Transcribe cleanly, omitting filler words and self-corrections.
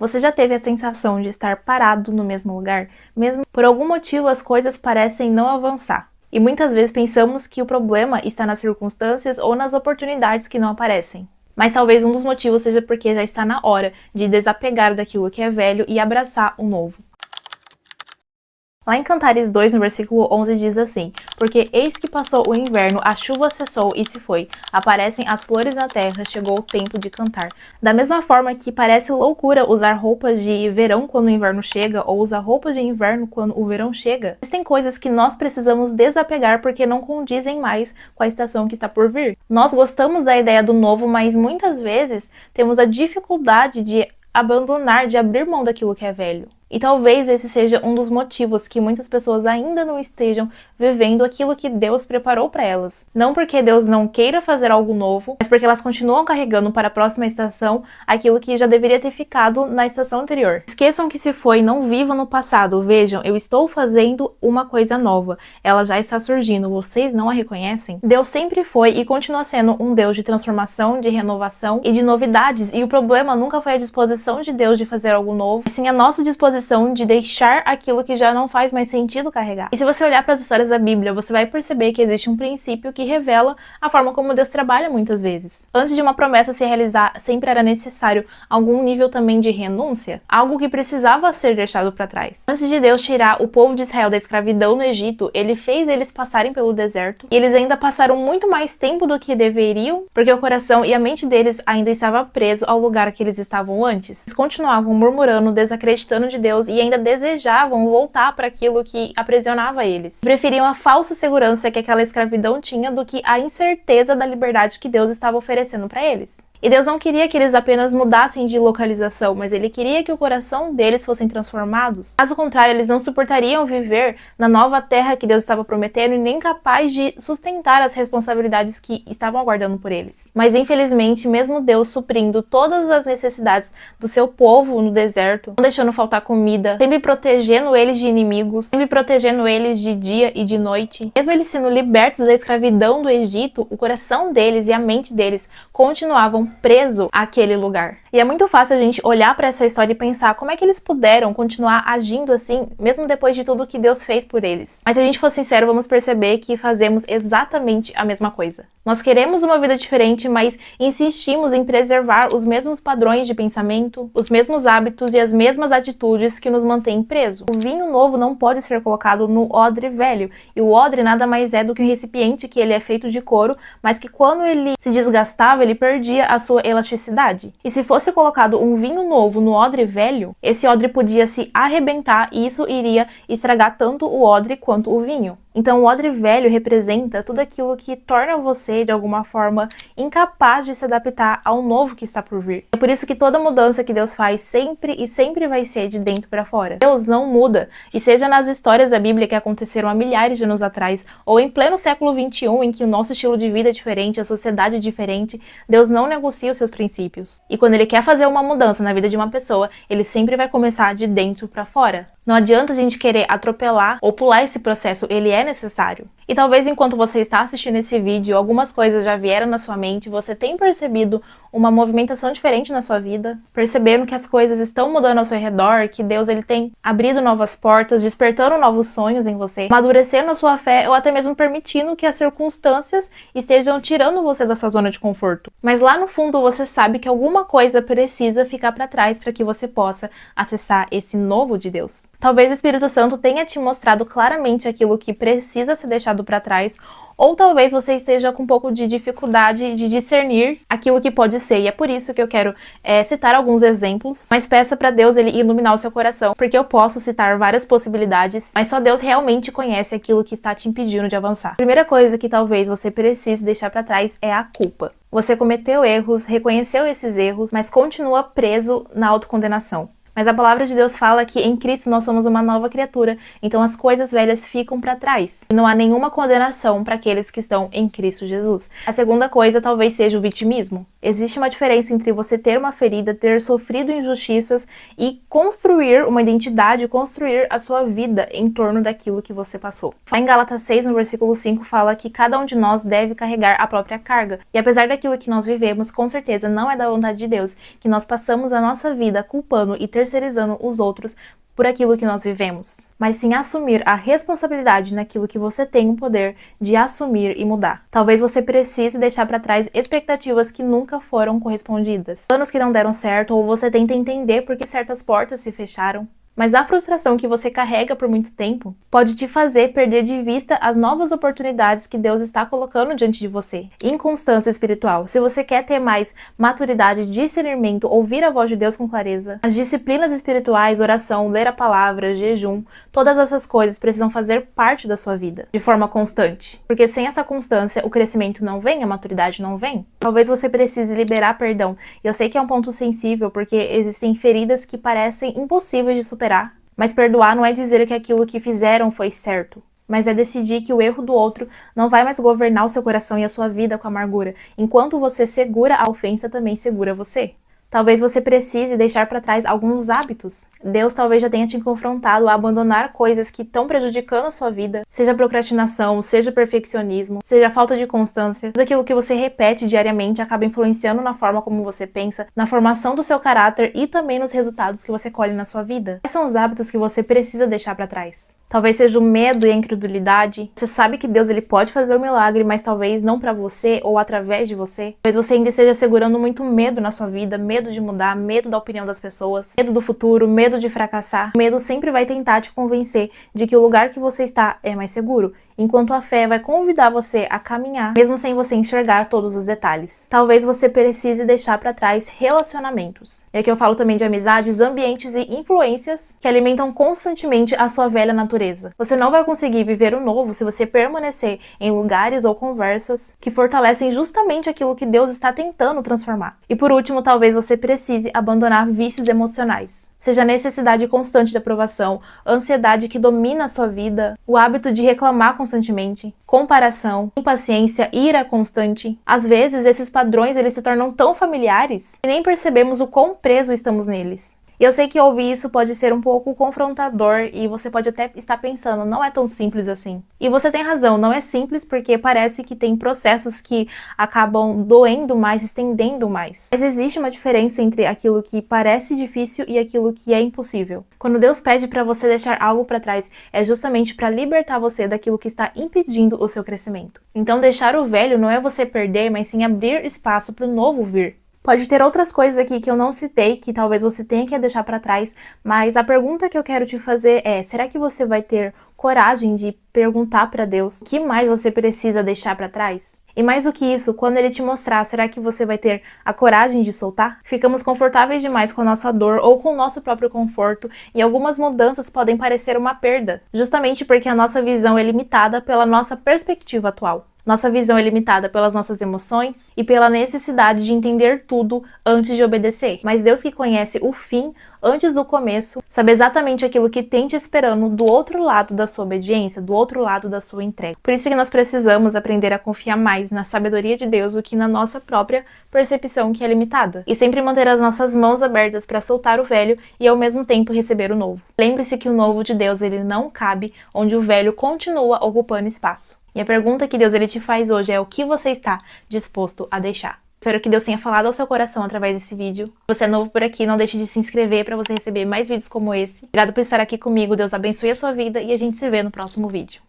Você já teve a sensação de estar parado no mesmo lugar? Mesmo por algum motivo as coisas parecem não avançar. E muitas vezes pensamos que o problema está nas circunstâncias ou nas oportunidades que não aparecem. Mas talvez um dos motivos seja porque já está na hora de desapegar daquilo que é velho e abraçar o novo. Lá em Cantares 2, no versículo 11, diz assim: Porque eis que passou o inverno, a chuva cessou e se foi, aparecem as flores na terra, chegou o tempo de cantar. Da mesma forma que parece loucura usar roupas de verão quando o inverno chega, ou usar roupas de inverno quando o verão chega, existem coisas que nós precisamos desapegar porque não condizem mais com a estação que está por vir. Nós gostamos da ideia do novo, mas muitas vezes temos a dificuldade de abandonar, de abrir mão daquilo que é velho. E talvez esse seja um dos motivos que muitas pessoas ainda não estejam vivendo aquilo que Deus preparou para elas. Não porque Deus não queira fazer algo novo, mas porque elas continuam carregando para a próxima estação aquilo que já deveria ter ficado na estação anterior. Esqueçam que se foi, não vivam no passado. Vejam, eu estou fazendo uma coisa nova. Ela já está surgindo. Vocês não a reconhecem? Deus sempre foi e continua sendo um Deus de transformação, de renovação e de novidades. E o problema nunca foi a disposição de Deus de fazer algo novo, mas sim a nossa disposição de deixar aquilo que já não faz mais sentido carregar. E se você olhar para as histórias da Bíblia, você vai perceber que existe um princípio que revela a forma como Deus trabalha muitas vezes. Antes de uma promessa se realizar, sempre era necessário algum nível também de renúncia, algo que precisava ser deixado para trás. Antes de Deus tirar o povo de Israel da escravidão no Egito, ele fez eles passarem pelo deserto, e eles ainda passaram muito mais tempo do que deveriam, porque o coração e a mente deles ainda estava preso ao lugar que eles estavam antes. Eles continuavam murmurando, desacreditando de Deus e ainda desejavam voltar para aquilo que aprisionava eles. Preferiam a falsa segurança que aquela escravidão tinha do que a incerteza da liberdade que Deus estava oferecendo para eles. E Deus não queria que eles apenas mudassem de localização, mas Ele queria que o coração deles fossem transformados. Caso contrário, eles não suportariam viver na nova terra que Deus estava prometendo e nem capaz de sustentar as responsabilidades que estavam aguardando por eles. Mas infelizmente, mesmo Deus suprindo todas as necessidades do seu povo no deserto, não deixando faltar comida, sempre protegendo eles de inimigos, sempre protegendo eles de dia e de noite, mesmo eles sendo libertos da escravidão do Egito, o coração deles e a mente deles continuavam preso àquele lugar. E é muito fácil a gente olhar para essa história e pensar como é que eles puderam continuar agindo assim, mesmo depois de tudo que Deus fez por eles. Mas se a gente for sincero, vamos perceber que fazemos exatamente a mesma coisa. Nós queremos uma vida diferente, mas insistimos em preservar os mesmos padrões de pensamento, os mesmos hábitos e as mesmas atitudes que nos mantêm presos. O vinho novo não pode ser colocado no odre velho, e o odre nada mais é do que um recipiente que ele é feito de couro, mas que quando ele se desgastava, ele perdia a sua elasticidade. E se fosse colocado um vinho novo no odre velho, esse odre podia se arrebentar e isso iria estragar tanto o odre quanto o vinho. Então o odre velho representa tudo aquilo que torna você, de alguma forma, incapaz de se adaptar ao novo que está por vir. É por isso que toda mudança que Deus faz sempre vai ser de dentro para fora. Deus não muda, e seja nas histórias da Bíblia que aconteceram há milhares de anos atrás, ou em pleno século XXI, em que o nosso estilo de vida é diferente, a sociedade é diferente, Deus não negocia os seus princípios. E quando Ele quer fazer uma mudança na vida de uma pessoa, Ele sempre vai começar de dentro para fora. Não adianta a gente querer atropelar ou pular esse processo, ele é necessário. E talvez enquanto você está assistindo esse vídeo, algumas coisas já vieram na sua mente, você tem percebido uma movimentação diferente na sua vida, percebendo que as coisas estão mudando ao seu redor, que Deus ele tem abrido novas portas, despertando novos sonhos em você, amadurecendo a sua fé ou até mesmo permitindo que as circunstâncias estejam tirando você da sua zona de conforto. Mas lá no fundo você sabe que alguma coisa precisa ficar para trás para que você possa acessar esse novo de Deus. Talvez o Espírito Santo tenha te mostrado claramente aquilo que precisa ser deixado para trás, ou talvez você esteja com um pouco de dificuldade de discernir aquilo que pode ser. E é por isso que eu quero citar alguns exemplos, mas peça para Deus ele iluminar o seu coração, porque eu posso citar várias possibilidades, mas só Deus realmente conhece aquilo que está te impedindo de avançar. A primeira coisa que talvez você precise deixar para trás é a culpa. Você cometeu erros, reconheceu esses erros, mas continua preso na autocondenação. Mas a palavra de Deus fala que em Cristo nós somos uma nova criatura, então as coisas velhas ficam para trás. E não há nenhuma condenação para aqueles que estão em Cristo Jesus. A segunda coisa talvez seja o vitimismo. Existe uma diferença entre você ter uma ferida, ter sofrido injustiças e construir uma identidade, construir a sua vida em torno daquilo que você passou. Em Gálatas 6, no versículo 5, fala que cada um de nós deve carregar a própria carga. E apesar daquilo que nós vivemos, com certeza não é da vontade de Deus que nós passamos a nossa vida culpando e terceirizando os outros por aquilo que nós vivemos, mas sim assumir a responsabilidade naquilo que você tem o poder de assumir e mudar. Talvez você precise deixar para trás expectativas que nunca foram correspondidas, planos que não deram certo, ou você tenta entender por que certas portas se fecharam. Mas a frustração que você carrega por muito tempo pode te fazer perder de vista as novas oportunidades que Deus está colocando diante de você. Inconstância espiritual. Se você quer ter mais maturidade, discernimento, ouvir a voz de Deus com clareza, as disciplinas espirituais, oração, ler a palavra, jejum, todas essas coisas precisam fazer parte da sua vida de forma constante. Porque sem essa constância, o crescimento não vem, a maturidade não vem. Talvez você precise liberar perdão. Eu sei que é um ponto sensível, porque existem feridas que parecem impossíveis de superar. Mas perdoar não é dizer que aquilo que fizeram foi certo, mas é decidir que o erro do outro não vai mais governar o seu coração e a sua vida com amargura. Enquanto você segura a ofensa, também segura você. Talvez você precise deixar para trás alguns hábitos. Deus talvez já tenha te confrontado a abandonar coisas que estão prejudicando a sua vida, seja procrastinação, seja perfeccionismo, seja falta de constância. Tudo aquilo que você repete diariamente acaba influenciando na forma como você pensa, na formação do seu caráter e também nos resultados que você colhe na sua vida. Quais são os hábitos que você precisa deixar para trás? Talvez seja o medo e a incredulidade. Você sabe que Deus ele pode fazer o milagre, mas talvez não para você ou através de você. Talvez você ainda esteja segurando muito medo na sua vida, medo de mudar, medo da opinião das pessoas, medo do futuro, medo de fracassar. O medo sempre vai tentar te convencer de que o lugar que você está é mais seguro, enquanto a fé vai convidar você a caminhar, mesmo sem você enxergar todos os detalhes. Talvez você precise deixar para trás relacionamentos. E aqui eu falo também de amizades, ambientes e influências que alimentam constantemente a sua velha natureza. Você não vai conseguir viver o novo se você permanecer em lugares ou conversas que fortalecem justamente aquilo que Deus está tentando transformar. E por último, talvez você precise abandonar vícios emocionais. Seja a necessidade constante de aprovação, a ansiedade que domina a sua vida, o hábito de reclamar constantemente, comparação, impaciência, ira constante. Às vezes, esses padrões eles se tornam tão familiares que nem percebemos o quão presos estamos neles. E eu sei que ouvir isso pode ser um pouco confrontador e você pode até estar pensando, não é tão simples assim. E você tem razão, não é simples porque parece que tem processos que acabam doendo mais, estendendo mais. Mas existe uma diferença entre aquilo que parece difícil e aquilo que é impossível. Quando Deus pede para você deixar algo para trás, é justamente para libertar você daquilo que está impedindo o seu crescimento. Então deixar o velho não é você perder, mas sim abrir espaço para o novo vir. Pode ter outras coisas aqui que eu não citei, que talvez você tenha que deixar para trás, mas a pergunta que eu quero te fazer é, será que você vai ter coragem de perguntar para Deus o que mais você precisa deixar para trás? E mais do que isso, quando Ele te mostrar, será que você vai ter a coragem de soltar? Ficamos confortáveis demais com a nossa dor ou com o nosso próprio conforto e algumas mudanças podem parecer uma perda, justamente porque a nossa visão é limitada pela nossa perspectiva atual. Nossa visão é limitada pelas nossas emoções e pela necessidade de entender tudo antes de obedecer. Mas Deus que conhece o fim antes do começo, sabe exatamente aquilo que tem te esperando do outro lado da sua obediência, do outro lado da sua entrega. Por isso que nós precisamos aprender a confiar mais na sabedoria de Deus do que na nossa própria percepção que é limitada. E sempre manter as nossas mãos abertas para soltar o velho e ao mesmo tempo receber o novo. Lembre-se que o novo de Deus ele não cabe onde o velho continua ocupando espaço. E a pergunta que Deus ele te faz hoje é o que você está disposto a deixar. Espero que Deus tenha falado ao seu coração através desse vídeo. Se você é novo por aqui, não deixe de se inscrever para você receber mais vídeos como esse. Obrigado por estar aqui comigo, Deus abençoe a sua vida e a gente se vê no próximo vídeo.